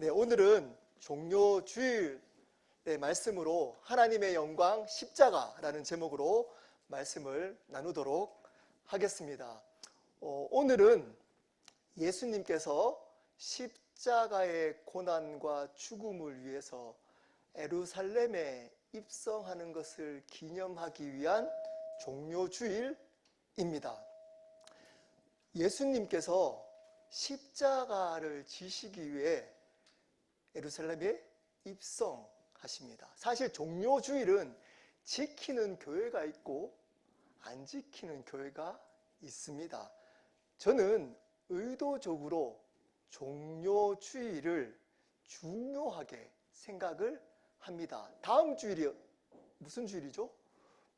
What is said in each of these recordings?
네, 오늘은 종료주일의 말씀으로 하나님의 영광 십자가라는 제목으로 말씀을 나누도록 하겠습니다. 오늘은 예수님께서 십자가의 고난과 죽음을 위해서 예루살렘에 입성하는 것을 기념하기 위한 종료주일입니다. 예수님께서 십자가를 지시기 위해 예루살렘에 입성하십니다. 사실 종료주일은 지키는 교회가 있고 안 지키는 교회가 있습니다. 저는 의도적으로 종료주일을 중요하게 생각을 합니다. 다음 주일이 무슨 주일이죠?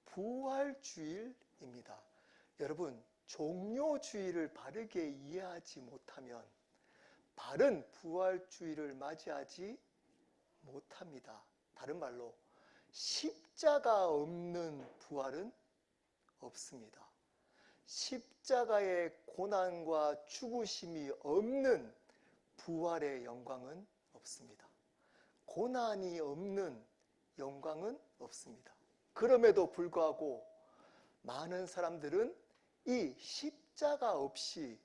부활주일입니다. 여러분, 종료주일을 바르게 이해하지 못하면 바른 부활주일을 맞이하지 못합니다. 다른 말로 십자가 없는 부활은 없습니다. 십자가의 고난과 죽으심이 없는 부활의 영광은 없습니다. 고난이 없는 영광은 없습니다. 그럼에도 불구하고 많은 사람들은 이 십자가 없이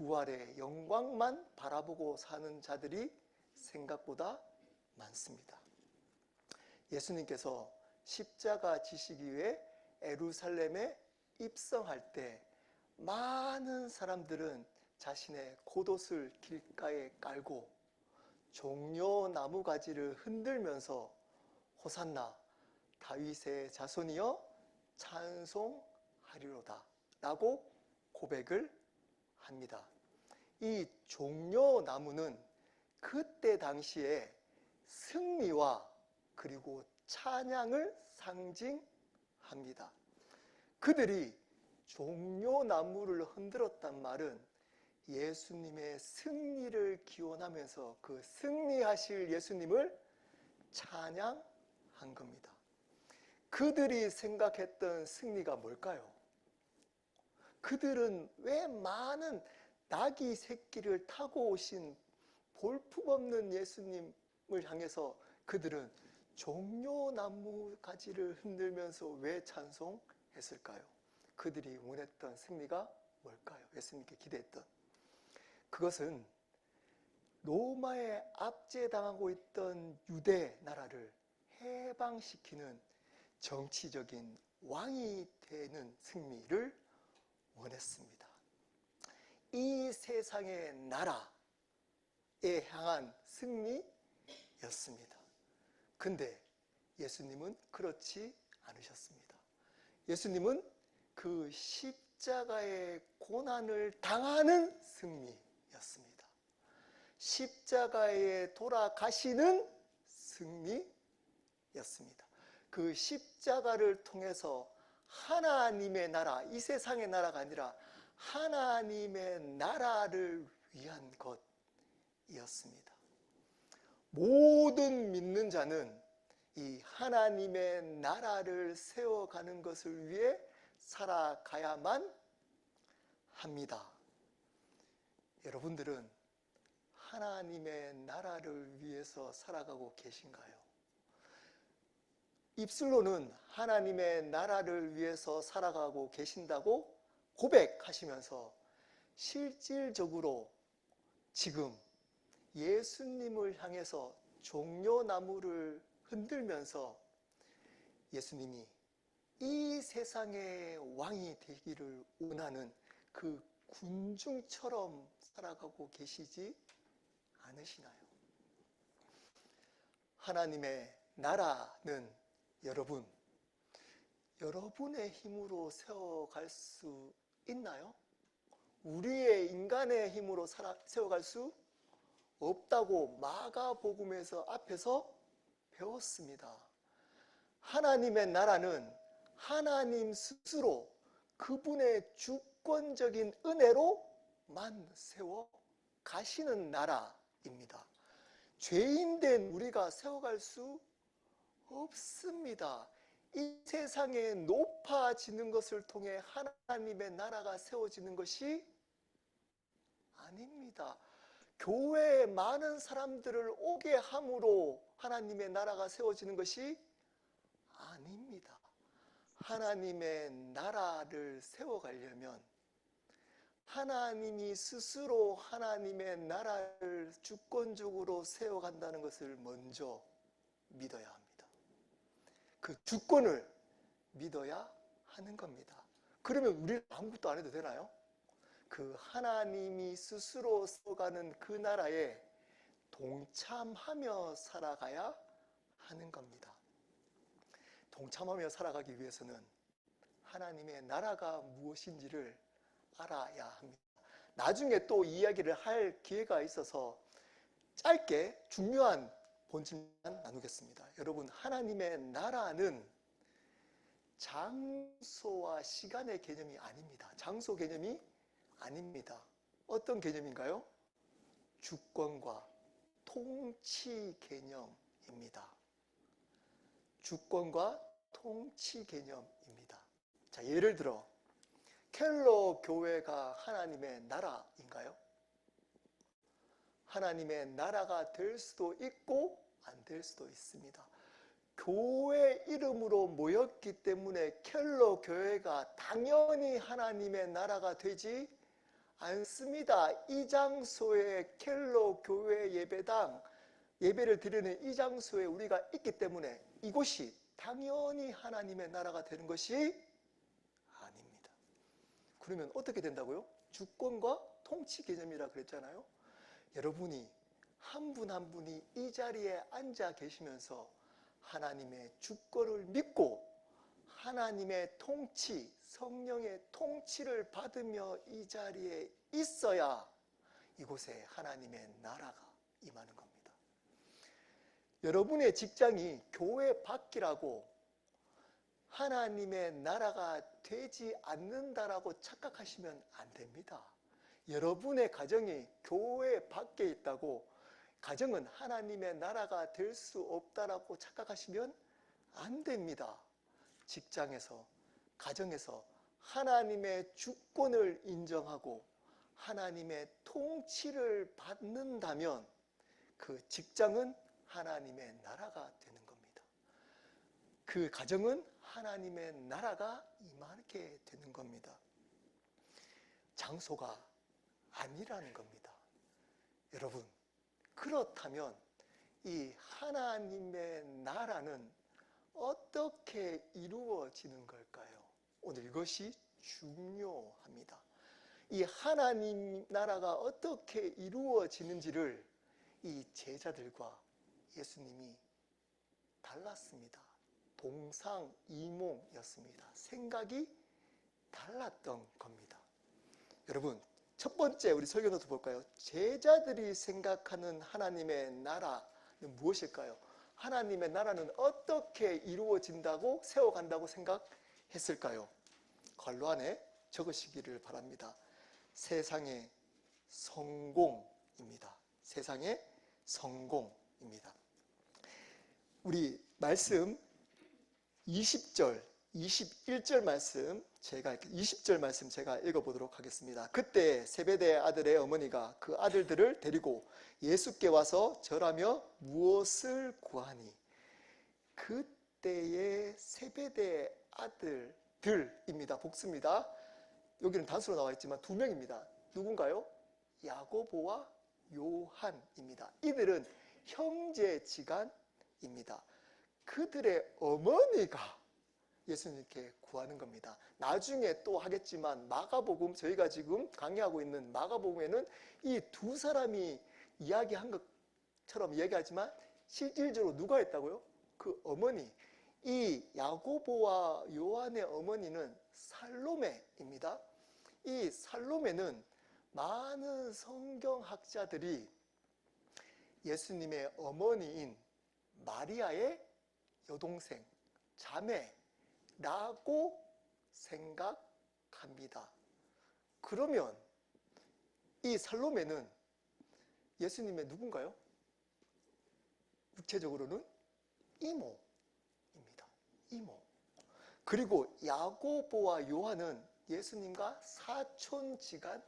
부활의 영광만 바라보고 사는 자들이 생각보다 많습니다. 예수님께서 십자가 지시기 위해 예루살렘에 입성할 때 많은 사람들은 자신의 겉옷을 길가에 깔고 종려 나무가지를 흔들면서 호산나 다윗의 자손이여 찬송하리로다 라고 고백을 합니다. 이 종려나무는 그때 당시에 승리와 그리고 찬양을 상징합니다. 그들이 종려나무를 흔들었단 말은 예수님의 승리를 기원하면서 그 승리하실 예수님을 찬양한 겁니다. 그들이 생각했던 승리가 뭘까요? 그들은 왜 많은 나귀 새끼를 타고 오신 볼품없는 예수님을 향해서 그들은 종려나무 가지를 흔들면서 왜 찬송했을까요? 그들이 원했던 승리가 뭘까요? 예수님께 기대했던 그것은 로마에 압제당하고 있던 유대 나라를 해방시키는 정치적인 왕이 되는 승리를 원했습니다. 이 세상의 나라에 향한 승리였습니다. 근데 예수님은 그렇지 않으셨습니다. 예수님은 그 십자가의 고난을 당하는 승리였습니다. 십자가에 돌아가시는 승리였습니다. 그 십자가를 통해서 하나님의 나라, 이 세상의 나라가 아니라 하나님의 나라를 위한 것이었습니다. 모든 믿는 자는 이 하나님의 나라를 세워가는 것을 위해 살아가야만 합니다. 여러분들은 하나님의 나라를 위해서 살아가고 계신가요? 입술로는 하나님의 나라를 위해서 살아가고 계신다고 고백하시면서 실질적으로 지금 예수님을 향해서 종려나무를 흔들면서 예수님이 이 세상의 왕이 되기를 원하는 그 군중처럼 살아가고 계시지 않으시나요? 하나님의 나라는 여러분의 힘으로 세워갈 수 있나요? 우리의 인간의 힘으로 세워갈 수 없다고 마가복음에서 앞에서 배웠습니다. 하나님의 나라는 하나님 스스로 그분의 주권적인 은혜로만 세워 가시는 나라입니다. 죄인된 우리가 세워갈 수 없습니다. 이 세상에 높아지는 것을 통해 하나님의 나라가 세워지는 것이 아닙니다. 교회에 많은 사람들을 오게 함으로 하나님의 나라가 세워지는 것이 아닙니다. 하나님의 나라를 세워가려면 하나님이 스스로 하나님의 나라를 주권적으로 세워간다는 것을 먼저 믿어야 합니다. 그 주권을 믿어야 하는 겁니다. 그러면 우리는 아무것도 안 해도 되나요? 그 하나님이 스스로 세워가는 그 나라에 동참하며 살아가야 하는 겁니다. 동참하며 살아가기 위해서는 하나님의 나라가 무엇인지를 알아야 합니다. 나중에 또 이야기를 할 기회가 있어서 짧게 중요한 본질만 나누겠습니다. 여러분, 하나님의 나라는 장소와 시간의 개념이 아닙니다. 장소 개념이 아닙니다. 어떤 개념인가요? 주권과 통치 개념입니다. 주권과 통치 개념입니다. 자, 예를 들어 켈러 교회가 하나님의 나라인가요? 하나님의 나라가 될 수도 있고 안 될 수도 있습니다. 교회 이름으로 모였기 때문에 켈러 교회가 당연히 하나님의 나라가 되지 않습니다. 이 장소에 켈러 교회 예배당, 예배를 드리는 이 장소에 우리가 있기 때문에 이곳이 당연히 하나님의 나라가 되는 것이 아닙니다. 그러면 어떻게 된다고요? 주권과 통치 개념이라 그랬잖아요. 여러분이 한 분 한 분이 이 자리에 앉아 계시면서 하나님의 주권을 믿고 하나님의 통치, 성령의 통치를 받으며 이 자리에 있어야 이곳에 하나님의 나라가 임하는 겁니다. 여러분의 직장이 교회 밖이라고 하나님의 나라가 되지 않는다라고 착각하시면 안 됩니다. 여러분의 가정이 교회 밖에 있다고 가정은 하나님의 나라가 될 수 없다라고 착각하시면 안 됩니다. 직장에서, 가정에서 하나님의 주권을 인정하고 하나님의 통치를 받는다면 그 직장은 하나님의 나라가 되는 겁니다. 그 가정은 하나님의 나라가 임하게 되는 겁니다. 장소가 아니라는 겁니다. 여러분, 그렇다면 이 하나님의 나라는 어떻게 이루어지는 걸까요? 오늘 이것이 중요합니다. 이 하나님 나라가 어떻게 이루어지는지를 이 제자들과 예수님이 달랐습니다. 동상이몽이었습니다. 생각이 달랐던 겁니다. 여러분, 첫 번째 우리 설교 노트 볼까요? 제자들이 생각하는 하나님의 나라는 무엇일까요? 하나님의 나라는 어떻게 이루어진다고 세워간다고 생각했을까요? 관로 안에 적으시기를 바랍니다. 세상의 성공입니다. 세상의 성공입니다. 우리 말씀 20절, 21절 말씀, 20절 말씀 제가 읽어보도록 하겠습니다. 그때 세베대의 아들의 어머니가 그 아들들을 데리고 예수께 와서 절하며 무엇을 구하니? 그때의 세베대의 아들들입니다. 복수입니다. 여기는 단수로 나와 있지만 두 명입니다. 누군가요? 야고보와 요한입니다. 이들은 형제지간입니다. 그들의 어머니가 예수님께 구하는 겁니다. 나중에 또 하겠지만 마가복음, 저희가 지금 강의하고 있는 마가복음에는 이 두 사람이 이야기한 것처럼 이야기하지만 실질적으로 누가 했다고요? 그 어머니, 이 야고보와 요한의 어머니는 살로메입니다. 이 살로메는 많은 성경학자들이 예수님의 어머니인 마리아의 여동생, 자매라고 생각합니다. 그러면 이 살로메는 예수님의 누군가요? 구체적으로는 이모입니다. 이모. 그리고 야고보와 요한은 예수님과 사촌지간입니다.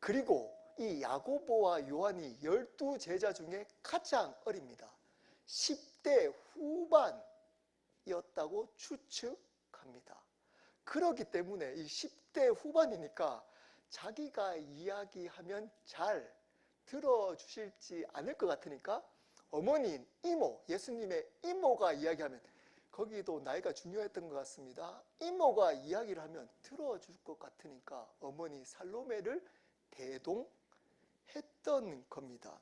그리고 이 야고보와 요한이 12제자 중에 가장 어립니다. 10대 후반이었다고 추측합니다. 그렇기 때문에 이 10대 후반이니까 자기가 이야기하면 잘 들어주실지 않을 것 같으니까 어머니인 이모, 예수님의 이모가 이야기하면, 거기도 나이가 중요했던 것 같습니다. 이모가 이야기를 하면 들어줄 것 같으니까 어머니 살로메를 대동했던 겁니다.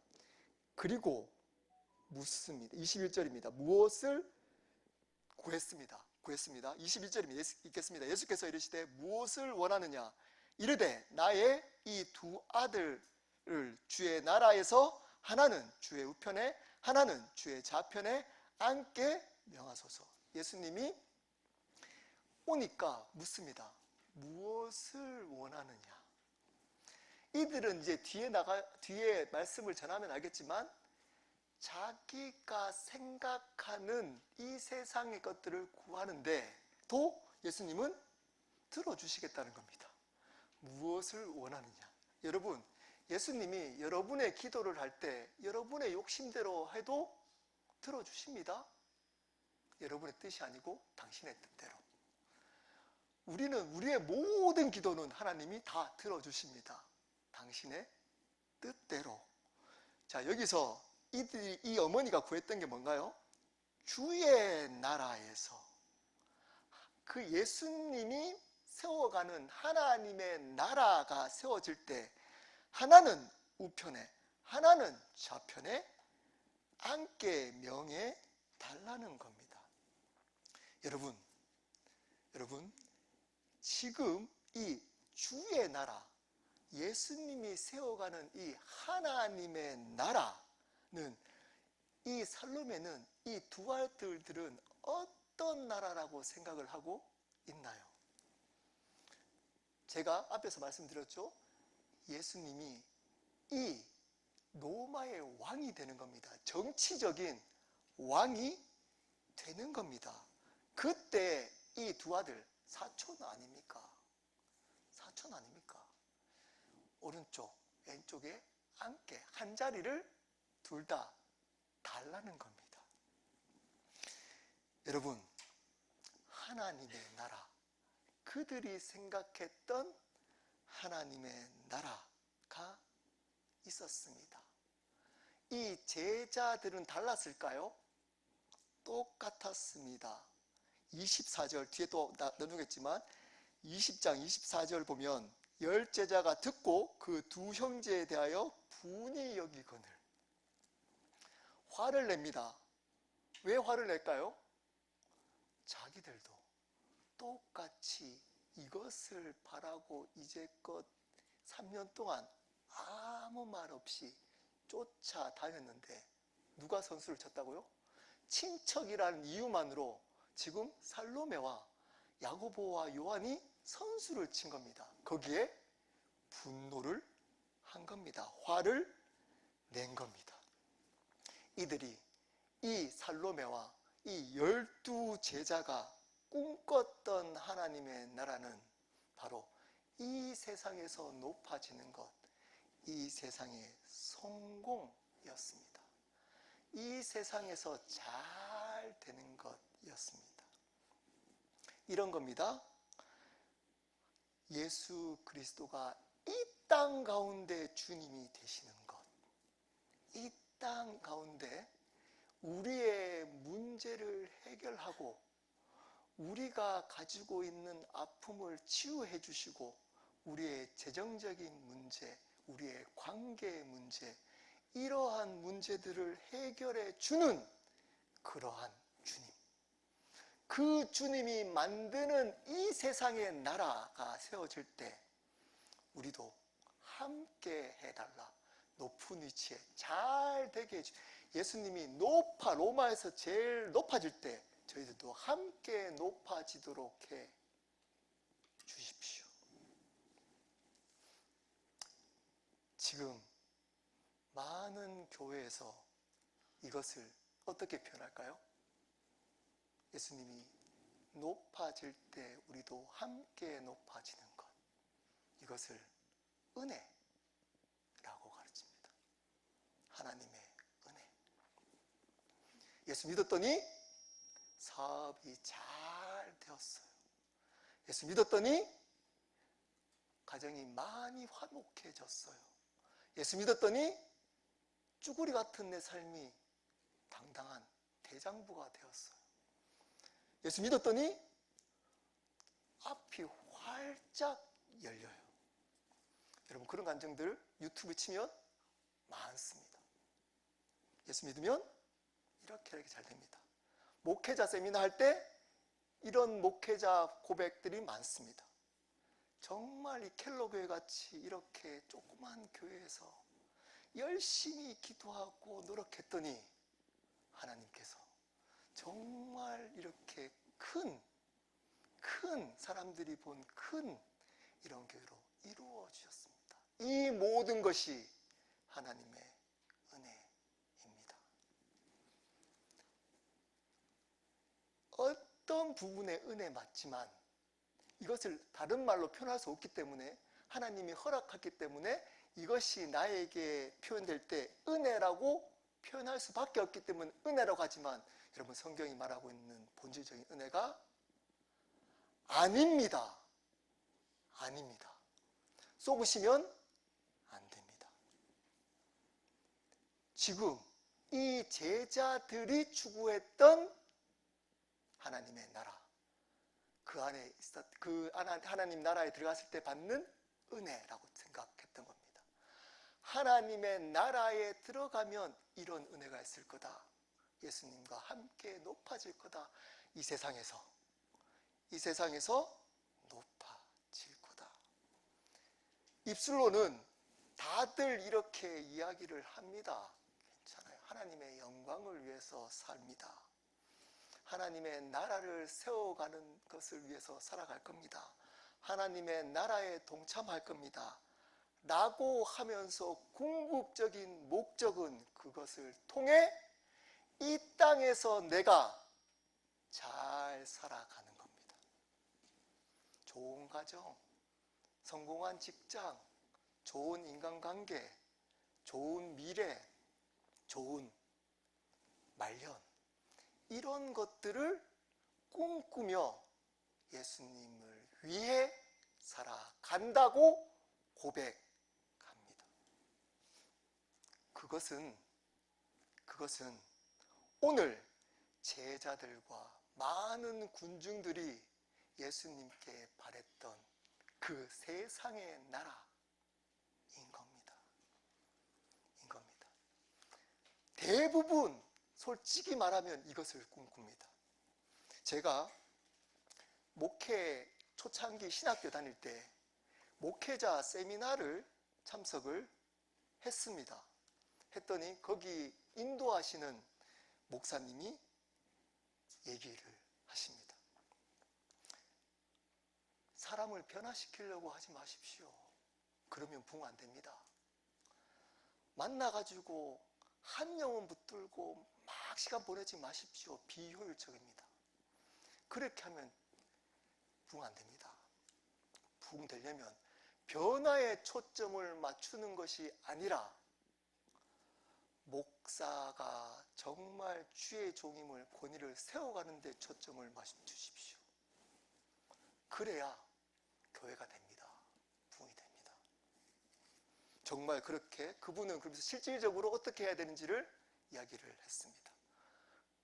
그리고 묻습니다. 21절입니다. 무엇을 구했습니다. 21절입니다. 읽겠습니다. 예수께서 이르시되 무엇을 원하느냐? 이르되 나의 이 두 아들을 주의 나라에서 하나는 주의 우편에 하나는 주의 좌편에 앉게 명하소서. 예수님이 오니까 묻습니다. 무엇을 원하느냐? 이들은 이제 뒤에 말씀을 전하면 알겠지만 자기가 생각하는 이 세상의 것들을 구하는데 도 예수님은 들어주시겠다는 겁니다. 무엇을 원하느냐? 여러분, 예수님이 여러분의 기도를 할 때 여러분의 욕심대로 해도 들어주십니다. 여러분의 뜻이 아니고 당신의 뜻대로. 우리의 모든 기도는 하나님이 다 들어주십니다. 당신의 뜻대로. 자, 여기서 이 어머니가 구했던 게 뭔가요? 주의 나라에서, 그 예수님이 세워가는 하나님의 나라가 세워질 때 하나는 우편에 하나는 좌편에 앉게 명해 달라는 겁니다. 여러분, 지금 이 주의 나라, 예수님이 세워가는 이 하나님의 나라는, 이 살로메는, 이 두 아들들은 어떤 나라라고 생각을 하고 있나요? 제가 앞에서 말씀드렸죠. 예수님이 이 로마의 왕이 되는 겁니다. 정치적인 왕이 되는 겁니다. 그때 이 두 아들 사촌 아닙니까? 사촌 아닙니까? 오른쪽, 왼쪽에 앉게 한 자리를 둘 다 달라는 겁니다. 여러분, 하나님의 나라, 그들이 생각했던 하나님의 나라가 있었습니다. 이 제자들은 달랐을까요? 똑같았습니다. 24절, 뒤에 또 나누겠지만 20장 24절 보면, 열 제자가 듣고 그 두 형제에 대하여 분이 여기거늘 화를 냅니다. 왜 화를 낼까요? 자기들도 똑같이 이것을 바라고 이제껏 3년 동안 아무 말 없이 쫓아다녔는데 누가 선수를 쳤다고요? 친척이라는 이유만으로 지금 살로메와 야고보와 요한이 선수를 친 겁니다. 거기에 분노를 한 겁니다. 화를 낸 겁니다. 이들이, 이 살로메와 이 12제자가 꿈꿨던 하나님의 나라는 바로 이 세상에서 높아지는 것, 이 세상의 성공이었습니다. 이 세상에서 잘 되는 것이었습니다. 이런 겁니다. 예수 그리스도가 이 땅 가운데 주님이 되시는 것, 이 땅 가운데 우리의 문제를 해결하고 우리가 가지고 있는 아픔을 치유해 주시고 우리의 재정적인 문제, 우리의 관계의 문제, 이러한 문제들을 해결해 주는 그러한 주님, 그 주님이 만드는 이 세상의 나라가 세워질 때 우리도 함께 해달라. 높은 위치에 잘 되게 해주. 예수님이 로마에서 제일 높아질 때 저희들도 함께 높아지도록 해 주십시오. 지금 많은 교회에서 이것을 어떻게 표현할까요? 예수님이 높아질 때 우리도 함께 높아지는 것, 이것을 은혜라고 하나님의 은혜. 예수 믿었더니 사업이 잘 되었어요. 예수 믿었더니 가정이 많이 화목해졌어요. 예수 믿었더니 쭈구리 같은 내 삶이 당당한 대장부가 되었어요. 예수 믿었더니 앞이 활짝 열려요. 여러분, 그런 간증들 유튜브 치면 많습니다. 예수 믿으면 이렇게 잘 됩니다. 목회자 세미나 할 때 이런 목회자 고백들이 많습니다. 정말 이 켈러교회 같이 이렇게 조그만 교회에서 열심히 기도하고 노력했더니 하나님께서 정말 이렇게 큰 사람들이 본 큰 이런 교회로 이루어 주셨습니다. 이 모든 것이 하나님의 은혜입니다. 어떤 부분의 은혜 맞지만 이것을 다른 말로 표현할 수 없기 때문에 하나님이 허락했기 때문에 이것이 나에게 표현될 때 은혜라고 표현할 수밖에 없기 때문에 은혜라고 하지만 여러분, 성경이 말하고 있는 본질적인 은혜가 아닙니다. 아닙니다. 쏘부시면 안 됩니다. 지금 이 제자들이 추구했던 하나님의 나라, 그 안에 하나님 나라에 들어갔을 때 받는 은혜라고 생각했던 겁니다. 하나님의 나라에 들어가면 이런 은혜가 있을 거다. 예수님과 함께 높아질 거다. 이 세상에서 높아질 거다. 입술로는 다들 이렇게 이야기를 합니다. 괜찮아요. 하나님의 영광을 위해서 삽니다. 하나님의 나라를 세워가는 것을 위해서 살아갈 겁니다. 하나님의 나라에 동참할 겁니다. 라고 하면서 궁극적인 목적은 그것을 통해 이 땅에서 내가 잘 살아가는 겁니다. 좋은 가정, 성공한 직장, 좋은 인간관계, 좋은 미래, 좋은 말년, 이런 것들을 꿈꾸며 예수님을 위해 살아간다고 고백합니다. 그것은 오늘 제자들과 많은 군중들이 예수님께 바랬던 그 세상의 나라인 겁니다. 대부분 솔직히 말하면 이것을 꿈꿉니다. 제가 목회 초창기 신학교 다닐 때 목회자 세미나를 참석을 했습니다. 했더니 거기 인도하시는 목사님이 얘기를 하십니다. 사람을 변화시키려고 하지 마십시오. 그러면 부흥 안 됩니다. 만나가지고 한 영혼 붙들고 막 시간 보내지 마십시오. 비효율적입니다. 그렇게 하면 부흥 안 됩니다. 부흥 되려면 변화에 초점을 맞추는 것이 아니라 목사가 정말 주의 종임을 권위를 세워가는 데 초점을 맞추십시오. 그래야 교회가 됩니다. 부흥이 됩니다. 정말 그렇게 그분은 그러면서 실질적으로 어떻게 해야 되는지를 이야기를 했습니다.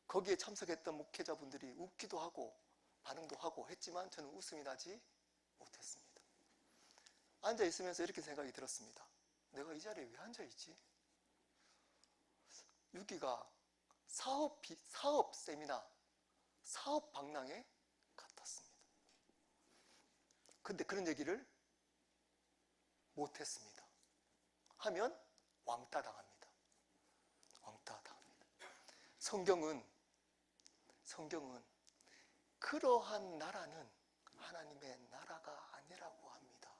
거기에 참석했던 목회자분들이 웃기도 하고 반응도 하고 했지만 저는 웃음이 나지 못했습니다. 앉아있으면서 이렇게 생각이 들었습니다. 내가 이 자리에 왜 앉아있지? 여기가 사업 세미나, 사업 박람회 같았습니다. 근데 그런 얘기를 못했습니다. 하면 왕따 당합니다. 성경은 그러한 나라는 하나님의 나라가 아니라고 합니다.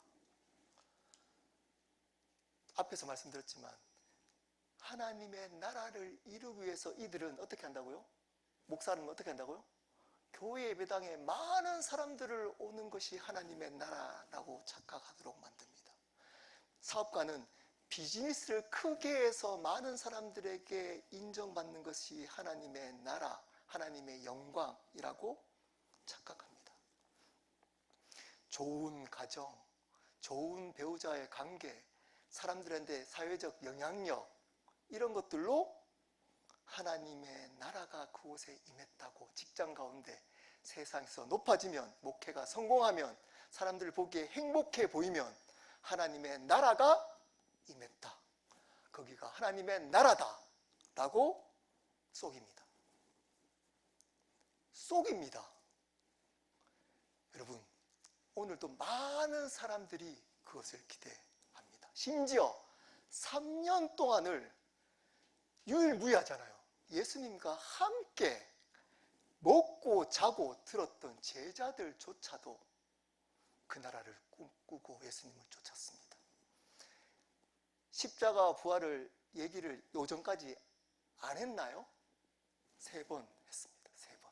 앞에서 말씀드렸지만 하나님의 나라를 이루기 위해서 이들은 어떻게 한다고요? 목사는 어떻게 한다고요? 교회 예배당에 많은 사람들을 오는 것이 하나님의 나라라고 착각하도록 만듭니다. 사업가는 비즈니스를 크게 해서 많은 사람들에게 인정받는 것이 하나님의 나라, 하나님의 영광이라고 착각합니다. 좋은 가정, 좋은 배우자의 관계, 사람들한테 사회적 영향력, 이런 것들로 하나님의 나라가 그곳에 임했다고, 직장 가운데 세상에서 높아지면, 목회가 성공하면, 사람들 보기에 행복해 보이면 하나님의 나라가 임했다, 거기가 하나님의 나라다 라고 속입니다. 속입니다. 여러분, 오늘도 많은 사람들이 그것을 기대합니다. 심지어 3년 동안을 유일무이하잖아요. 예수님과 함께 먹고 자고 들었던 제자들조차도 그 나라를 꿈꾸고 예수님을 쫓았습니다. 십자가 부활을 얘기를 요전까지 안 했나요? 3번 했습니다. 3번.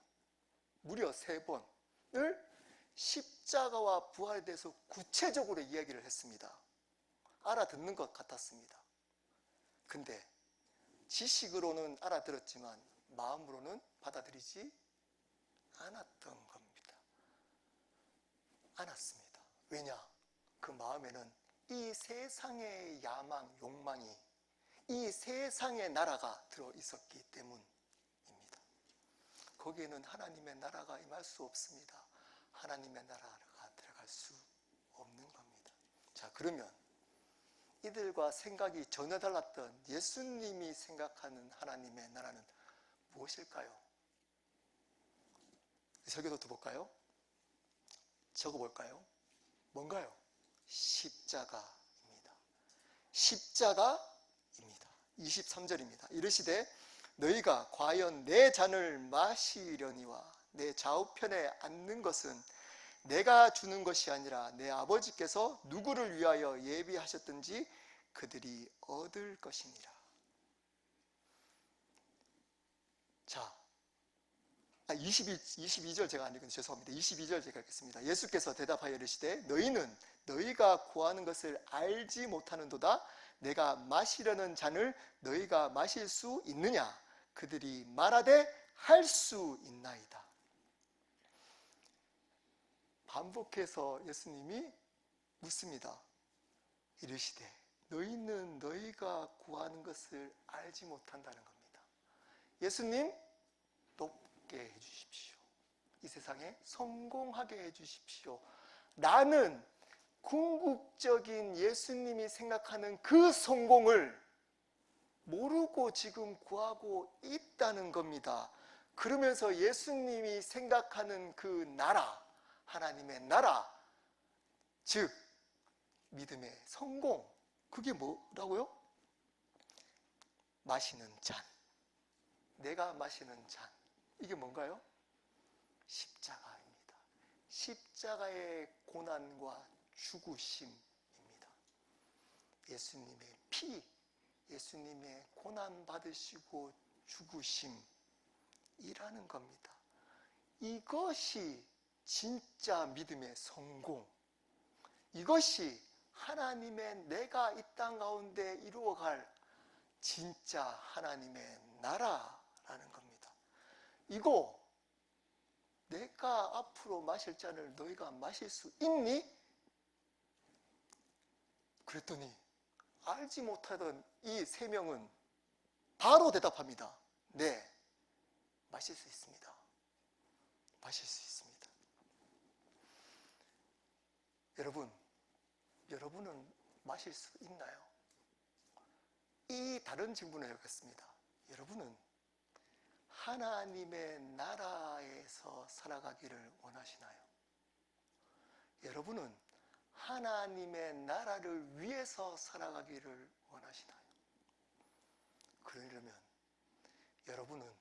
무려 3번을 십자가와 부활에 대해서 구체적으로 이야기를 했습니다. 알아듣는 것 같았습니다. 근데 지식으로는 알아들었지만 마음으로는 받아들이지 않았던 겁니다. 않았습니다. 왜냐? 그 마음에는 이 세상의 야망, 욕망이, 이 세상의 나라가 들어있었기 때문입니다. 거기에는 하나님의 나라가 임할 수 없습니다. 하나님의 나라가 들어갈 수 없는 겁니다. 자, 그러면 이들과 생각이 전혀 달랐던 예수님이 생각하는 하나님의 나라는 무엇일까요? 설교도 볼까요? 적어볼까요? 뭔가요? 십자가입니다. 십자가입니다. 23절입니다. 이르시되 너희가 과연 내 잔을 마시려니와 내 좌우편에 앉는 것은 내가 주는 것이 아니라 내 아버지께서 누구를 위하여 예비하셨든지 그들이 얻을 것이니라. 자, 22절 제가 안 읽었는데 죄송합니다. 22절 제가 읽겠습니다. 예수께서 대답하여 이르시되 너희는 너희가 구하는 것을 알지 못하는도다. 내가 마시려는 잔을 너희가 마실 수 있느냐? 그들이 말하되 할 수 있나이다. 반복해서 예수님이 묻습니다. 이르시되 너희는 너희가 구하는 것을 알지 못한다는 겁니다. 예수님, 높게 해주십시오. 이 세상에 성공하게 해주십시오. 나는 궁극적인 예수님이 생각하는 그 성공을 모르고 지금 구하고 있다는 겁니다. 그러면서 예수님이 생각하는 그 나라, 하나님의 나라, 즉 믿음의 성공, 그게 뭐라고요? 마시는 잔, 내가 마시는 잔, 이게 뭔가요? 십자가입니다. 십자가의 고난과 죽으심입니다. 예수님의 피, 예수님의 고난 받으시고 죽으심이라는 겁니다. 이것이 진짜 믿음의 성공, 이것이 하나님의 내가 이 땅 가운데 이루어갈 진짜 하나님의 나라라는 겁니다. 이거 내가 앞으로 마실 잔을 너희가 마실 수 있니? 그랬더니 알지 못하던 이 3명은 바로 대답합니다. 네, 마실 수 있습니다. 마실 수 있습니다. 여러분은 마실 수 있나요? 이 다른 질문을 해보겠습니다. 여러분은 하나님의 나라에서 살아가기를 원하시나요? 여러분은 하나님의 나라를 위해서 살아가기를 원하시나요? 그러려면 여러분은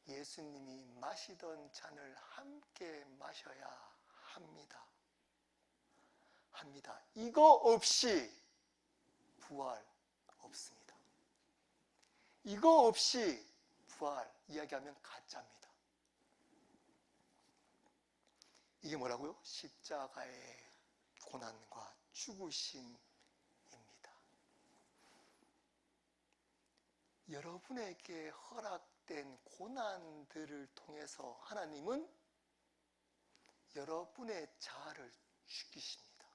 예수님이 마시던 잔을 함께 마셔야 합니다. 이거 없이 부활 없습니다. 이거 없이 부활 이야기하면 가짜입니다. 이게 뭐라고요? 십자가의 고난과 죽으심입니다. 여러분에게 허락된 고난들을 통해서 하나님은 여러분의 자아를 죽이십니다.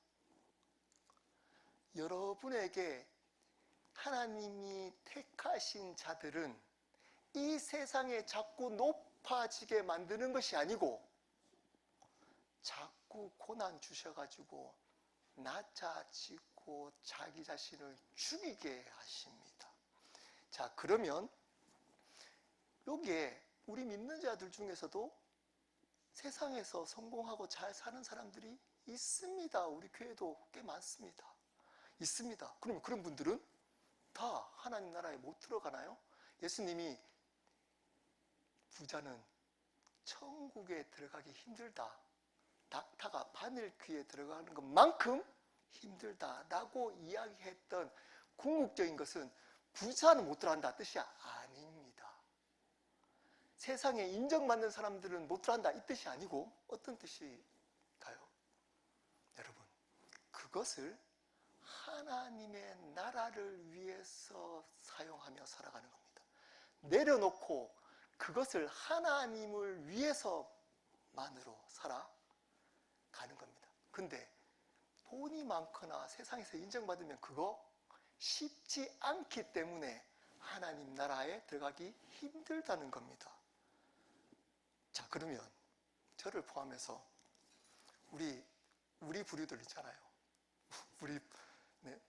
여러분에게 하나님이 택하신 자들은 이 세상에 자꾸 높아지게 만드는 것이 아니고 자꾸 고난 주셔가지고 낮아지고 자기 자신을 죽이게 하십니다. 자, 그러면 여기에 우리 믿는 자들 중에서도 세상에서 성공하고 잘 사는 사람들이 있습니다. 우리 교회도 꽤 많습니다. 있습니다. 그러면 그런 분들은 다 하나님 나라에 못 들어가나요? 예수님이 부자는 천국에 들어가기 힘들다, 낙타가 바늘 귀에 들어가는 것만큼 힘들다라고 이야기했던 궁극적인 것은 부자는 못 들어간다 뜻이 아닙니다. 세상에 인정받는 사람들은 못 들어간다 이 뜻이 아니고 어떤 뜻일까요? 여러분, 그것을 하나님의 나라를 위해서 사용하며 살아가는 겁니다. 내려놓고 그것을 하나님을 위해서만으로 살아가는 겁니다. 근데 돈이 많거나 세상에서 인정받으면 그거 쉽지 않기 때문에 하나님 나라에 들어가기 힘들다는 겁니다. 자, 그러면 저를 포함해서 우리 부류들 있잖아요. 우리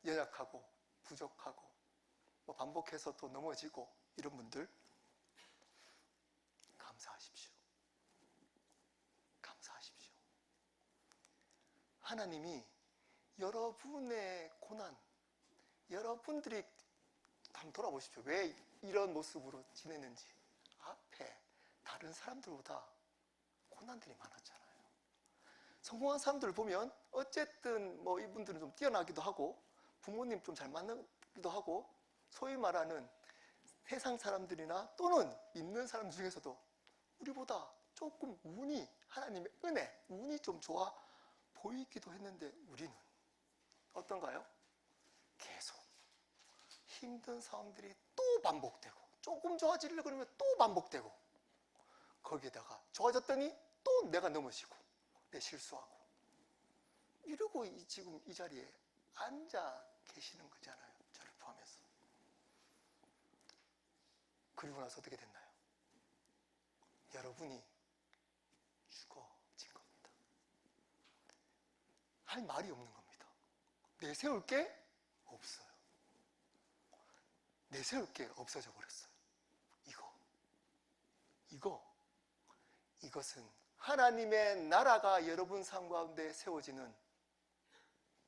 연약하고 부족하고 뭐 반복해서 또 넘어지고 이런 분들 감사하십시오. 감사하십시오. 하나님이 여러분의 고난, 여러분들이 한번 돌아보십시오. 왜 이런 모습으로 지내는지. 앞에 다른 사람들보다 고난들이 많았잖아요. 성공한 사람들을 보면 어쨌든 뭐 이분들은 좀 뛰어나기도 하고 부모님 좀 잘 만나기도 하고 소위 말하는 세상 사람들이나 또는 믿는 사람 중에서도 우리보다 조금 운이, 하나님의 은혜, 운이 좀 좋아 보이기도 했는데 우리는 어떤가요? 계속 힘든 상황들이 또 반복되고 조금 좋아지려고 그러면 또 반복되고 거기에다가 좋아졌더니 또 내가 넘어지고 내 실수하고 이러고 지금 이 자리에 앉아 계시는 거잖아요. 저를 포함해서. 그리고 나서 어떻게 됐나요? 여러분이 죽어진 겁니다. 할 말이 없는 겁니다. 내세울 게 없어요. 내세울 게 없어져 버렸어요. 이것은 하나님의 나라가 여러분 삶 가운데 세워지는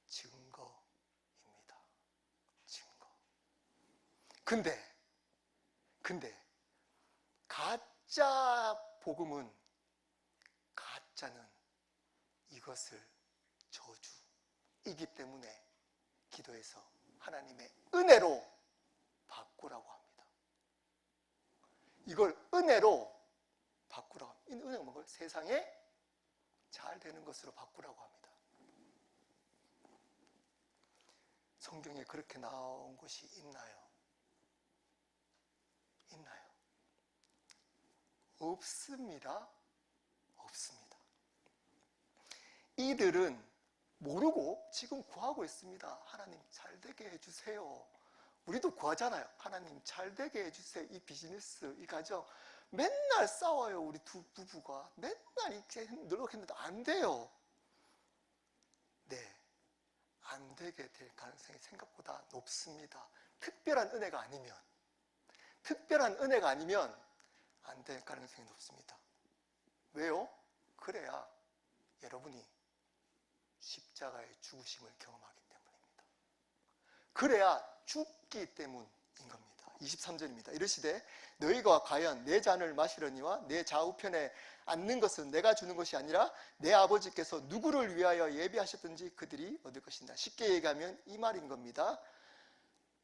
증거입니다. 증거. 근데 가짜 복음은, 가짜는 이것을 저주이기 때문에 기도해서 하나님의 은혜로 바꾸라고 합니다. 이걸 은혜로 바꾸라고 합니다. 이 은혜가 뭔가요? 세상에 잘 되는 것으로 바꾸라고 합니다. 성경에 그렇게 나온 것이 있나요? 있나요? 없습니다. 없습니다. 이들은 모르고 지금 구하고 있습니다. 하나님 잘 되게 해주세요. 우리도 구하잖아요. 하나님 잘 되게 해주세요. 이 비즈니스, 이 가정 맨날 싸워요. 우리 두 부부가 맨날 이렇게 노력했는데 안 돼요. 네, 안 되게 될 가능성이 생각보다 높습니다. 특별한 은혜가 아니면 안 될 가능성이 높습니다. 왜요? 그래야 여러분이 십자가의 죽으심을 경험하기 때문입니다. 그래야 죽기 때문인 겁니다. 23절입니다. 이르시되 너희가 과연 내 잔을 마시려니와 내 좌우편에 앉는 것은 내가 주는 것이 아니라 내 아버지께서 누구를 위하여 예비하셨든지 그들이 얻을 것이다. 쉽게 얘기하면 이 말인 겁니다.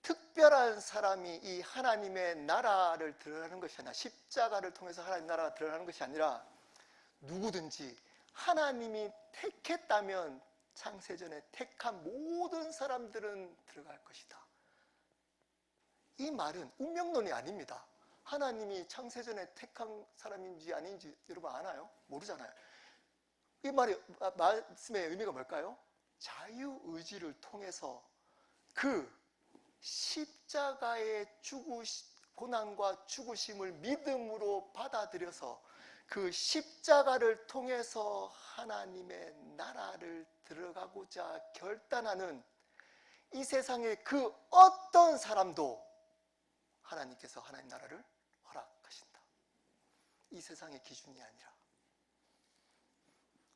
특별한 사람이 이 하나님의 나라를 들어가는 것이 아니라, 십자가를 통해서 하나님 나라가 들어가는 것이 아니라 누구든지 하나님이 택했다면 창세전에 택한 모든 사람들은 들어갈 것이다. 이 말은 운명론이 아닙니다. 하나님이 창세전에 택한 사람인지 아닌지 여러분 아나요? 모르잖아요. 이 말씀의 의미가 뭘까요? 자유의지를 통해서 그 십자가의 고난과 죽으심을 믿음으로 받아들여서 그 십자가를 통해서 하나님의 나라를 들어가고자 결단하는 이 세상의 그 어떤 사람도 하나님께서 하나님 나라를 허락하신다. 이 세상의 기준이 아니라.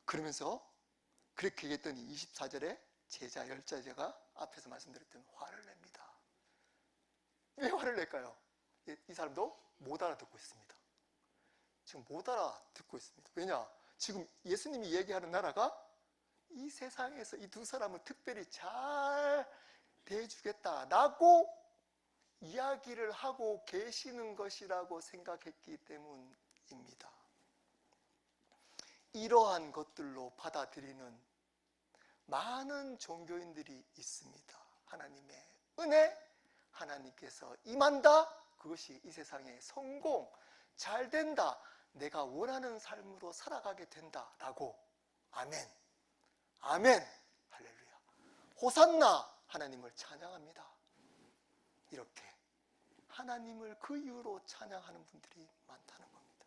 그러면서 그렇게 얘기했더니 24절에 제자 열자제가 앞에서 말씀드렸던 화를 냅니다. 왜 화를 낼까요? 이 사람도 못 알아듣고 있습니다. 지금 못 알아듣고 있습니다. 왜냐? 지금 예수님이 얘기하는 나라가 이 세상에서 이 두 사람을 특별히 잘 대해주겠다라고 이야기를 하고 계시는 것이라고 생각했기 때문입니다. 이러한 것들로 받아들이는 많은 종교인들이 있습니다. 하나님의 은혜, 하나님께서 임한다. 그것이 이 세상의 성공, 잘 된다. 내가 원하는 삶으로 살아가게 된다라고. 아멘. 아멘. 할렐루야. 호산나. 하나님을 찬양합니다. 이렇게 하나님을 그 이유로 찬양하는 분들이 많다는 겁니다.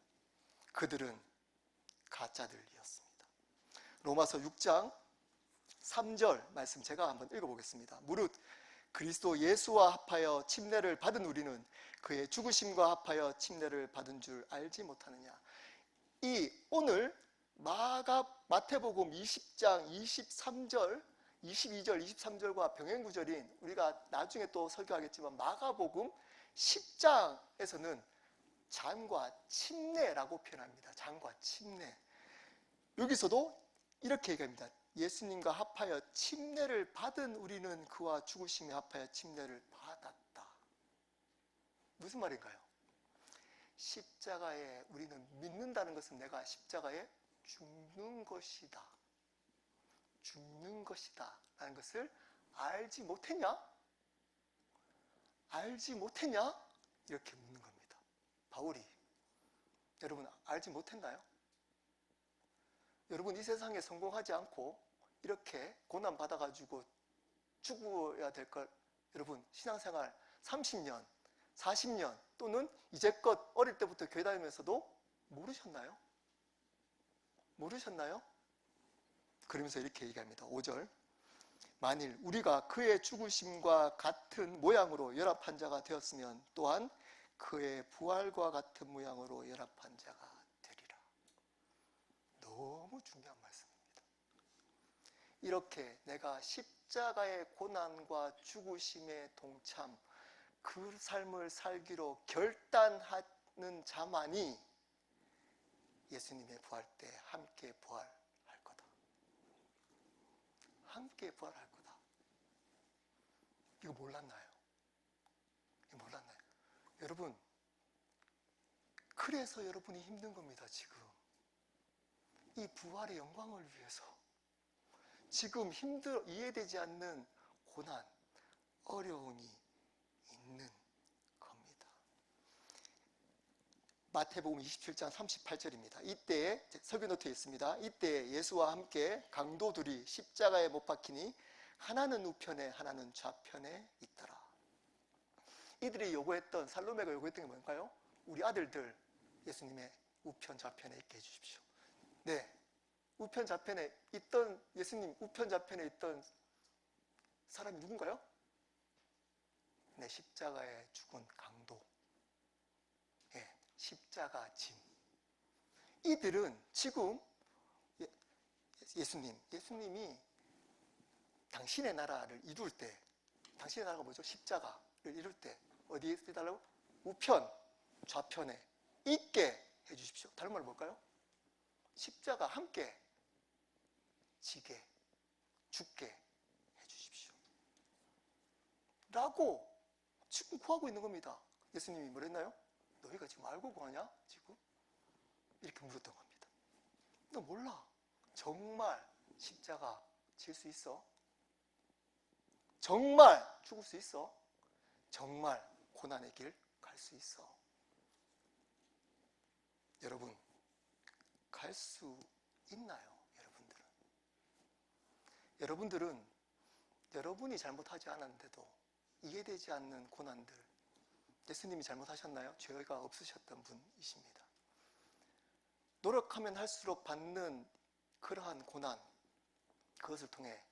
그들은 가짜들이었습니다. 로마서 6장 3절 말씀 제가 한번 읽어보겠습니다. 무릇 그리스도 예수와 합하여 침례를 받은 우리는 그의 죽으심과 합하여 침례를 받은 줄 알지 못하느냐. 이 오늘 마태복음 20장 23절 22절 23절과 병행구절인 우리가 나중에 또 설교하겠지만 마가복음 10장에서는 잔과 침례라고 표현합니다. 잔과 침례. 여기서도 이렇게 얘기합니다. 예수님과 합하여 침례를 받은 우리는 그와 죽으심에 합하여 침례를 받았다. 무슨 말인가요? 십자가에 우리는 믿는다는 것은 내가 십자가에 죽는 것이다. 죽는 것이다 라는 것을 알지 못했냐? 알지 못했냐? 이렇게 묻는 겁니다. 바울이. 여러분 알지 못했나요? 여러분 이 세상에 성공하지 않고 이렇게 고난받아가지고 죽어야 될 걸 여러분 신앙생활 30년, 40년 또는 이제껏 어릴 때부터 교회 다니면서도 모르셨나요? 모르셨나요? 그러면서 이렇게 얘기합니다. 5절. 만일 우리가 그의 죽으심과 같은 모양으로 열합한 자가 되었으면 또한 그의 부활과 같은 모양으로 열합한 자가 되리라. 너무 중요한 말씀입니다. 이렇게 내가 십자가의 고난과 죽으심의 동참, 그 삶을 살기로 결단하는 자만이 예수님의 부활 때 함께 부활할 거다. 함께 부활할 거다. 이거 몰랐나요? 이거 몰랐나요? 여러분, 그래서 여러분이 힘든 겁니다, 지금. 이 부활의 영광을 위해서. 지금 이해되지 않는 고난, 어려움이 있는 겁니다. 마태복음 27장 38절입니다. 이때에 설교 노트에 있습니다. 이때 예수와 함께 강도 둘이 십자가에 못 박히니 하나는 우편에 하나는 좌편에 있더라. 이들이 요구했던, 살로메가 요구했던 게 뭔가요? 우리 아들들 예수님의 우편 좌편에 있게 해주십시오. 네, 우편 좌편에 있던 예수님 우편 좌편에 있던 사람이 누군가요? 네, 십자가에 죽은 강도. 네, 십자가 짐. 이들은 지금 예수님이 당신의 나라를 이룰 때, 당신의 나라가 뭐죠? 십자가를 이룰 때 어디에 있다고? 우편, 좌편에 있게 해주십시오. 다른 말은 뭘까요? 십자가 함께 지게, 죽게 해주십시오. 라고 지금 구하고 있는 겁니다. 예수님이 뭐랬나요? 너희가 지금 알고 구하냐? 지금? 이렇게 물었던 겁니다. 너 몰라. 정말 십자가 질 수 있어? 정말 죽을 수 있어? 정말 고난의 길 갈 수 있어. 여러분, 갈 수 있나요? 여러분들은 여러분이 잘못하지 않았는데도 이해되지 않는 고난들, 예수님이 잘못하셨나요? 죄가 없으셨던 분이십니다. 노력하면 할수록 받는 그러한 고난, 그것을 통해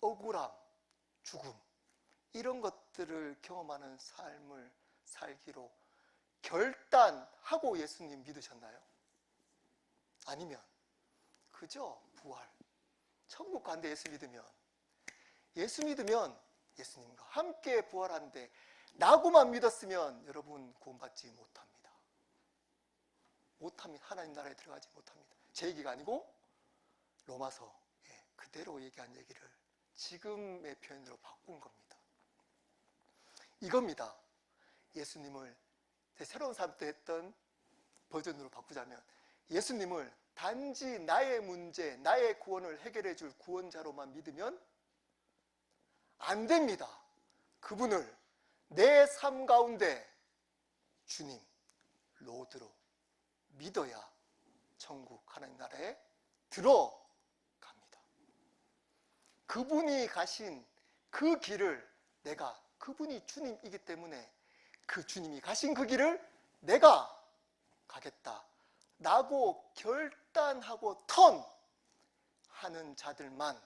억울함, 죽음, 이런 것들을 경험하는 삶을 살기로 결단하고 예수님 믿으셨나요? 아니면 그저 부활, 천국 간대 예수 믿으면 예수님과 함께 부활하는데 나고만 믿었으면 여러분 구원받지 못합니다. 하나님 나라에 들어가지 못합니다. 제 얘기가 아니고 로마서 그대로 얘기한 얘기를 지금의 표현으로 바꾼 겁니다. 이겁니다. 예수님을 새로운 삶 때 했던 버전으로 바꾸자면 예수님을 단지 나의 문제, 나의 구원을 해결해 줄 구원자로만 믿으면 안 됩니다. 그분을 내 삶 가운데 주님, 로드로 믿어야 천국 하나님 나라에 들어갑니다. 그분이 가신 그 길을 그분이 주님이기 때문에 그 주님이 가신 그 길을 내가 가겠다 라고 결단하고 턴하는 자들만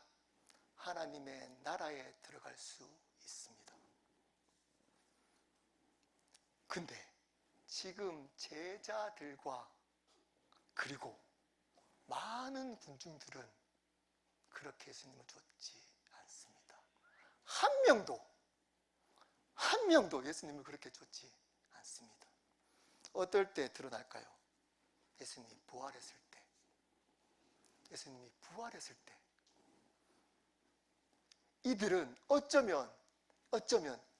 하나님의 나라에 들어갈 수 있습니다. 근데 지금 제자들과 그리고 많은 군중들은 그렇게 예수님을 쫓지 않습니다. 한 명도 예수님을 그렇게 쫓지 않습니다. 어떨 때 드러날까요? 예수님이 부활했을 때 이들은 어쩌면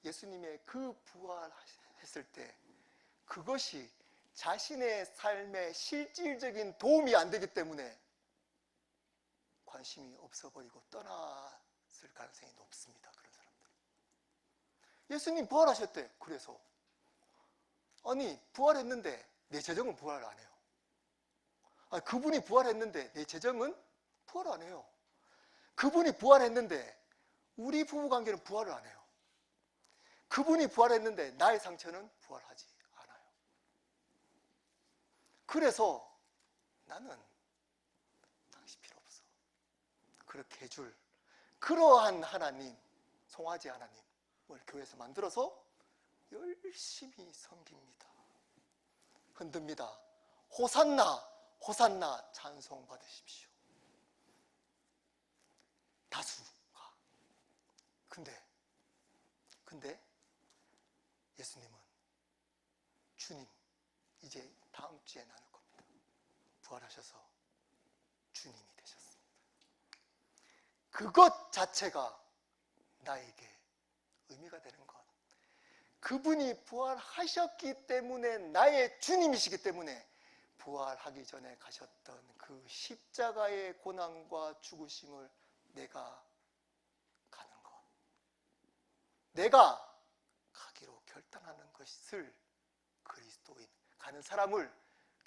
예수님의 그 부활했을 때 그것이 자신의 삶에 실질적인 도움이 안 되기 때문에 관심이 없어버리고 떠났을 가능성이 높습니다. 그런 사람들. 예수님 부활하셨대. 그래서 아니 부활했는데 내 재정은 부활을 안 해요. 그분이 부활했는데 내 재정은 부활 안 해요. 그분이 부활했는데 우리 부부관계는 부활을 안 해요. 그분이 부활했는데 나의 상처는 부활하지 않아요. 그래서 나는 당신 필요 없어. 그렇게 해줄 그러한 하나님, 송아지 하나님을 교회에서 만들어서 열심히 섬깁니다. 흔듭니다. 호산나, 호산나 찬송 받으십시오. 다수가. 근데 예수님은 주님, 이제 다음 주에 나눌 겁니다. 부활하셔서 주님이 되셨습니다. 그것 자체가 나에게 의미가 되는 것. 그분이 부활하셨기 때문에 나의 주님이시기 때문에 부활하기 전에 가셨던 그 십자가의 고난과 죽으심을 내가 가는 것, 내가 가기로 결단하는 것을 그리스도인, 가는 사람을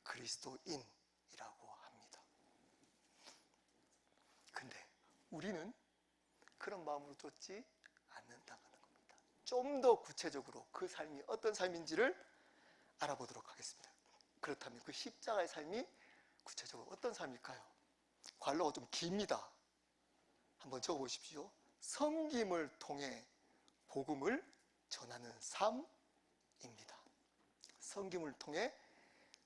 그리스도인이라고 합니다. 근데 우리는 그런 마음으로 쫓지 않는다는 겁니다. 좀 더 구체적으로 그 삶이 어떤 삶인지를 알아보도록 하겠습니다. 그렇다면 그 십자가의 삶이 구체적으로 어떤 삶일까요? 관로가 좀 깁니다. 한번 적어보십시오. 섬김을 통해 복음을 전하는 삶입니다. 섬김을 통해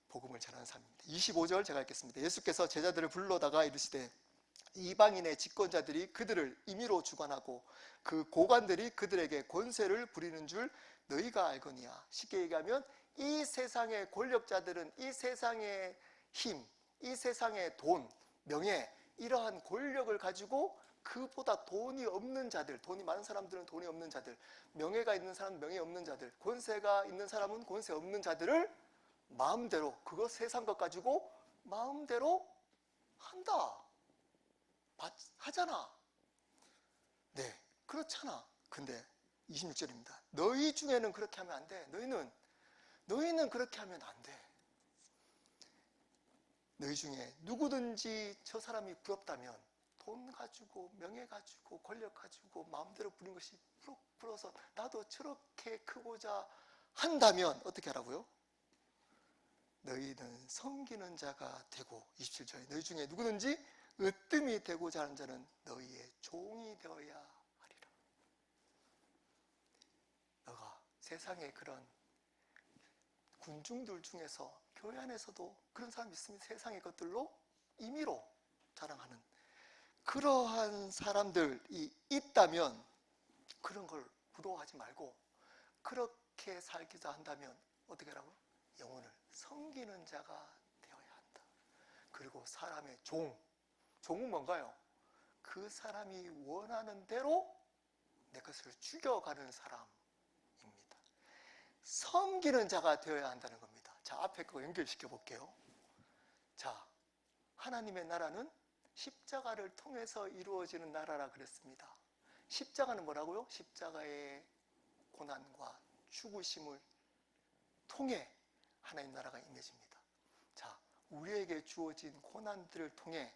복음을 전하는 삶입니다. 25절 제가 읽겠습니다. 예수께서 제자들을 불러다가 이르시되 이방인의 집권자들이 그들을 임의로 주관하고 그 고관들이 그들에게 권세를 부리는 줄 너희가 알거니와. 쉽게 얘기하면 이 세상의 권력자들은 이 세상의 힘, 이 세상의 돈, 명예, 이러한 권력을 가지고 그보다 돈이 없는 자들, 돈이 많은 사람들은 돈이 없는 자들, 명예가 있는 사람은 명예 없는 자들, 권세가 있는 사람은 권세 없는 자들을 마음대로, 그거 세상 것 가지고 마음대로 한다. 하잖아. 네, 그렇잖아. 근데 26절입니다. 너희 중에는 그렇게 하면 안 돼. 너희는 그렇게 하면 안 돼. 너희 중에 누구든지 저 사람이 부럽다면 돈 가지고 명예 가지고 권력 가지고 마음대로 부린 것이 부러워서 나도 저렇게 크고자 한다면 어떻게 하라고요? 너희는 섬기는 자가 되고 27절에 너희 중에 누구든지 으뜸이 되고자 하는 자는 너희의 종이 되어야 하리라. 너가 세상의 그런 군중들 중에서 교회 안에서도 그런 사람이 있으면 세상의 것들로 임의로 자랑하는 그러한 사람들이 있다면 그런 걸 부러워하지 말고 그렇게 살기자 한다면 어떻게 하라고? 영혼을 섬기는 자가 되어야 한다. 그리고 사람의 종은 뭔가요? 그 사람이 원하는 대로 내 것을 죽여가는 사람입니다. 섬기는 자가 되어야 한다는 겁니다. 자, 앞에 거 연결시켜 볼게요. 자, 하나님의 나라는 십자가를 통해서 이루어지는 나라라 그랬습니다. 십자가는 뭐라고요? 십자가의 고난과 죽으심을 통해 하나님 나라가 임해집니다. 자, 우리에게 주어진 고난들을 통해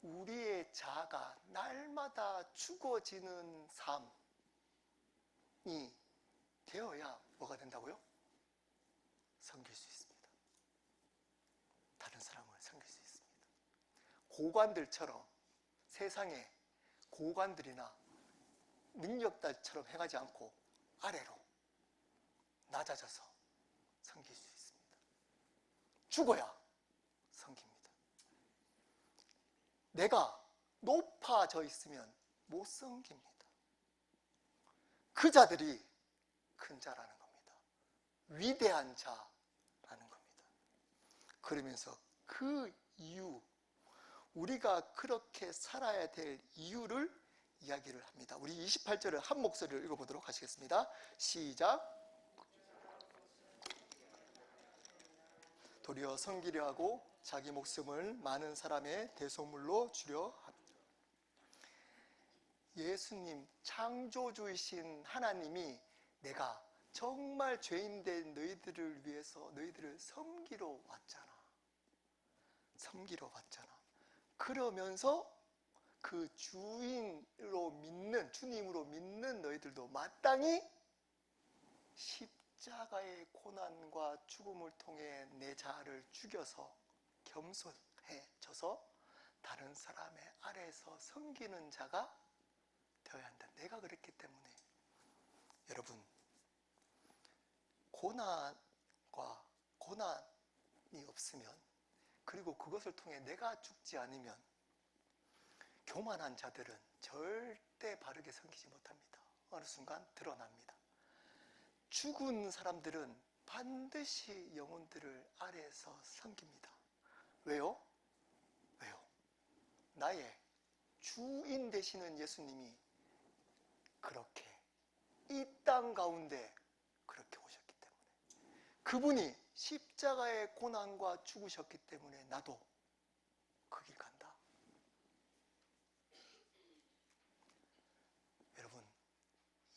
우리의 자아가 날마다 죽어지는 삶이 되어야 뭐가 된다고요? 섬길 수 있습니다. 다른 사람을 섬길 수 있습니다. 고관들처럼 세상의 고관들이나 능력자처럼 행하지 않고 아래로 낮아져서 섬길 수 있습니다. 죽어야 섬깁니다. 내가 높아져 있으면 못 섬깁니다. 그 자들이 큰 자라는 겁니다. 위대한 자라는 겁니다. 그러면서 그 이유, 우리가 그렇게 살아야 될 이유를 이야기를 합니다. 우리 28절을 한 목소리로 읽어보도록 하시겠습니다. 시작. 도리어 섬기려 하고 자기 목숨을 많은 사람의 대소물로 주려 합니다. 예수님, 창조주이신 하나님이 내가 정말 죄인된 너희들을 위해서 너희들을 섬기러 왔잖아. 섬기러 왔잖아. 그러면서 그 주인으로 믿는, 주님으로 믿는 너희들도 마땅히 십자가의 고난과 죽음을 통해 내 자아를 죽여서 겸손해져서 다른 사람의 아래에서 섬기는 자가 되어야 한다. 내가 그랬기 때문에 여러분, 고난이 없으면, 그리고 그것을 통해 내가 죽지 않으면 교만한 자들은 절대 바르게 섬기지 못합니다. 어느 순간 드러납니다. 죽은 사람들은 반드시 영혼들을 아래에서 섬깁니다. 왜요? 나의 주인 되시는 예수님이 그렇게 이 땅 가운데 그렇게 오셨기 때문에, 그분이 십자가의 고난과 죽으셨기 때문에 나도 그 길 간다. 여러분,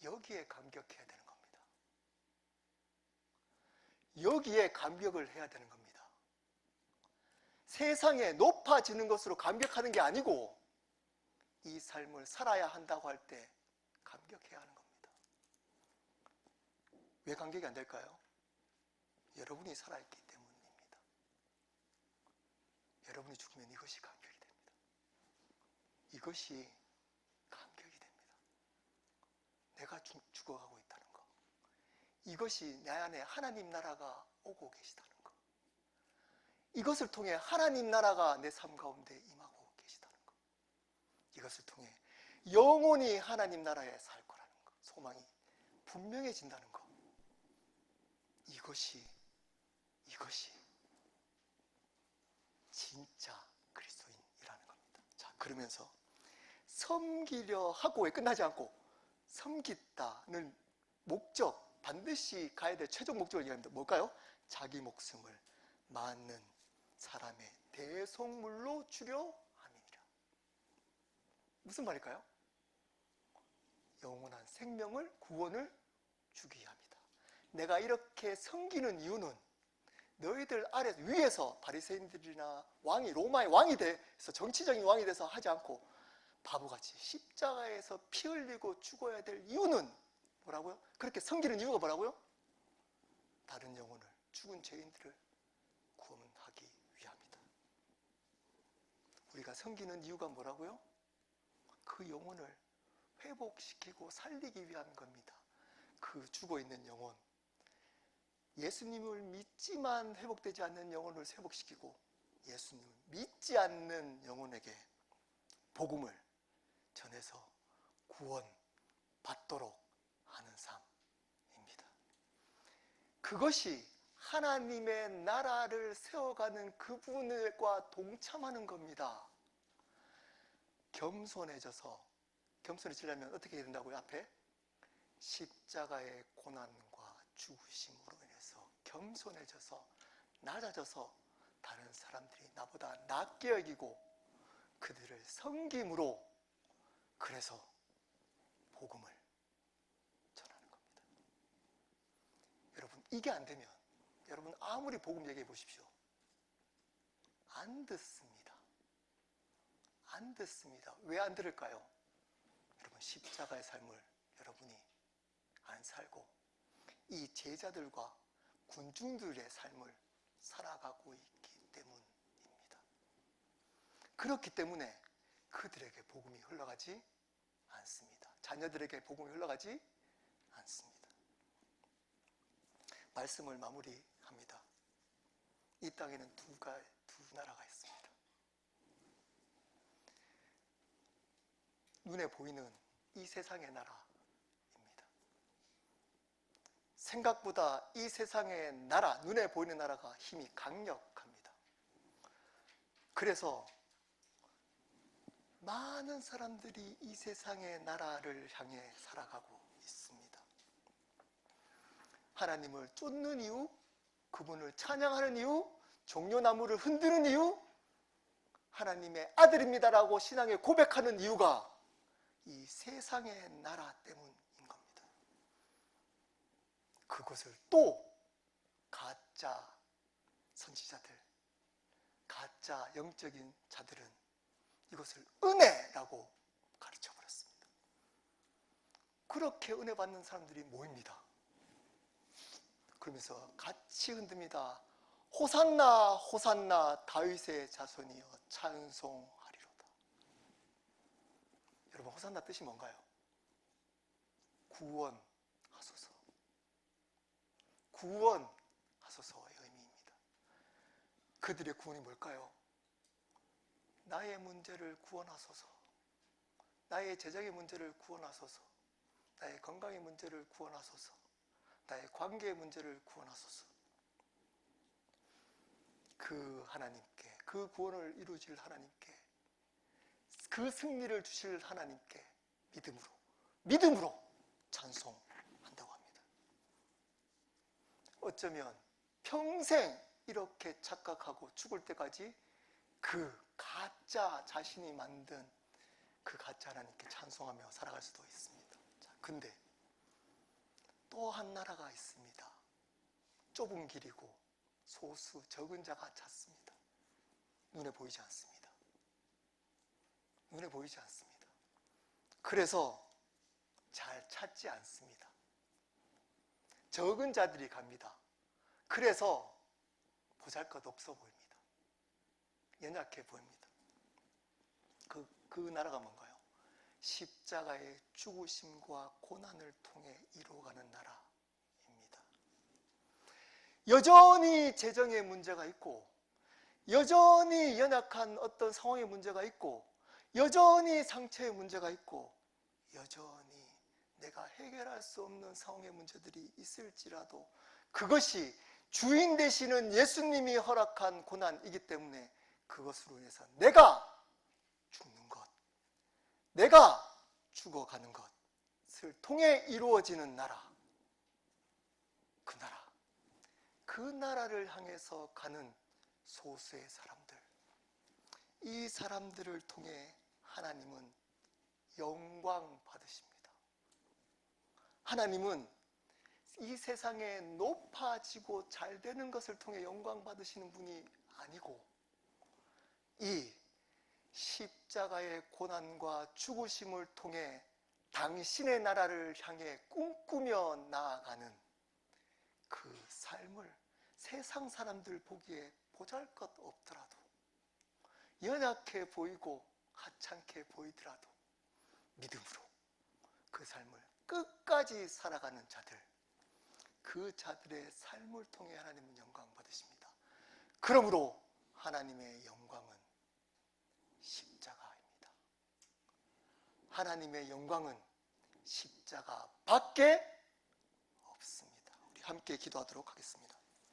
여기에 감격해야 되는 겁니다. 여기에 감격을 해야 되는 겁니다. 세상에 높아지는 것으로 감격하는 게 아니고 이 삶을 살아야 한다고 할 때 감격해야 하는 겁니다. 왜 감격이 안 될까요? 여러분이 살아있기 때문입니다. 여러분이 죽으면 이것이 감격이 됩니다. 이것이 감격이 됩니다. 내가 죽어가고 있다는 거. 이것이 내 안에 하나님 나라가 오고 계시다는 거. 이것을 통해 하나님 나라가 내 삶 가운데 임하고 계시다는 거. 이것을 통해 영원히 하나님 나라에 살 거라는 거. 소망이 분명해진다는 거. 이것이 진짜 그리스도인이라는 겁니다. 자, 그러면서 섬기려 하고에 끝나지 않고 섬기다는 목적, 반드시 가야 될 최종 목적을 얘기합니다. 뭘까요? 자기 목숨을 많은 사람의 대속물로 주려 함이니라. 무슨 말일까요? 영원한 생명을, 구원을 주기 위함이다. 내가 이렇게 섬기는 이유는 너희들 아래 위에서 바리새인들이나 왕이, 로마의 왕이 돼서, 정치적인 왕이 돼서 하지 않고 바보같이 십자가에서 피 흘리고 죽어야 될 이유는 뭐라고요? 그렇게 섬기는 이유가 뭐라고요? 다른 영혼을, 죽은 죄인들을 구원하기 위함이다. 우리가 섬기는 이유가 뭐라고요? 그 영혼을 회복시키고 살리기 위한 겁니다. 그 죽어있는 영혼, 예수님을 믿지만 회복되지 않는 영혼을 회복시키고 예수님을 믿지 않는 영혼에게 복음을 전해서 구원받도록 하는 삶입니다. 그것이 하나님의 나라를 세워가는 그분과 동참하는 겁니다. 겸손해지려면 어떻게 해야 된다고요? 앞에 십자가의 고난과 죽으심으로 인해서 겸손해져서 낮아져서 다른 사람들이 나보다 낮게 여기고 그들을 섬김으로, 그래서 복음을 전하는 겁니다. 여러분, 이게 안 되면 여러분 아무리 복음 얘기해 보십시오, 안 듣습니다. 안 듣습니다. 왜 안 들을까요? 여러분, 십자가의 삶을 여러분이 안 살고 이 제자들과 군중들의 삶을 살아가고 있기 때문입니다. 그렇기 때문에 그들에게 복음이 흘러가지 않습니다. 자녀들에게 복음이 흘러가지 않습니다. 말씀을 마무리합니다. 이 땅에는 두 나라가 있습니다. 눈에 보이는 이 세상의 나라입니다. 생각보다 이 세상의 나라, 눈에 보이는 나라가 힘이 강력합니다. 그래서 많은 사람들이 이 세상의 나라를 향해 살아가고 있습니다. 하나님을 쫓는 이유, 그분을 찬양하는 이유, 종려나무를 흔드는 이유, 하나님의 아들입니다라고 신앙에 고백하는 이유가 이 세상의 나라 때문인 겁니다. 그것을 또 가짜 선지자들, 가짜 영적인 자들은 이것을 은혜라고 가르쳐버렸습니다. 그렇게 은혜 받는 사람들이 모입니다. 그러면서 같이 흔듭니다. 호산나 호산나 다윗의 자손이여 찬송하리로다. 여러분, 호산나 뜻이 뭔가요? 구원하소서. 구원하소서의 의미입니다. 그들의 구원이 뭘까요? 나의 문제를 구원하소서. 나의 재정의 문제를 구원하소서. 나의 건강의 문제를 구원하소서. 나의 관계의 문제를 구원하소서. 그 하나님께, 그 구원을 이루실 하나님께, 그 승리를 주실 하나님께 믿음으로 찬송한다고 합니다. 어쩌면 평생 이렇게 착각하고 죽을 때까지 그 가짜 자신이 만든 그 가짜 하나님께 찬송하며 살아갈 수도 있습니다. 자, 근데 또 한 나라가 있습니다. 좁은 길이고 소수 적은 자가 찾습니다. 눈에 보이지 않습니다. 눈에 보이지 않습니다. 그래서 잘 찾지 않습니다. 적은 자들이 갑니다. 그래서 보잘것없어 보입니다. 연약해 보입니다. 그 나라가 뭔가요? 십자가의 죽으심과 고난을 통해 이루어가는 나라입니다. 여전히 재정의 문제가 있고, 여전히 연약한 어떤 상황의 문제가 있고, 여전히 상처의 문제가 있고, 여전히 내가 해결할 수 없는 상황의 문제들이 있을지라도 그것이 주인 되시는 예수님이 허락한 고난이기 때문에 그것으로 인해서 내가 죽는 것, 내가 죽어가는 것을 통해 이루어지는 나라, 그 나라를 향해서 가는 소수의 사람들, 이 사람들을 통해 하나님은 영광 받으십니다. 하나님은 이 세상에 높아지고 잘 되는 것을 통해 영광 받으시는 분이 아니고 이 십자가의 고난과 죽으심을 통해 당신의 나라를 향해 꿈꾸며 나아가는 그 삶을 세상 사람들 보기에 보잘것없더라도 연약해 보이고 하찮게 보이더라도 믿음으로 그 삶을 끝까지 살아가는 자들, 그 자들의 삶을 통해 하나님은 영광 받으십니다. 그러므로 하나님의 영광은 십자가입니다. 하나님의 영광은 십자가 밖에 없습니다. 우리 함께 기도하도록 하겠습니다.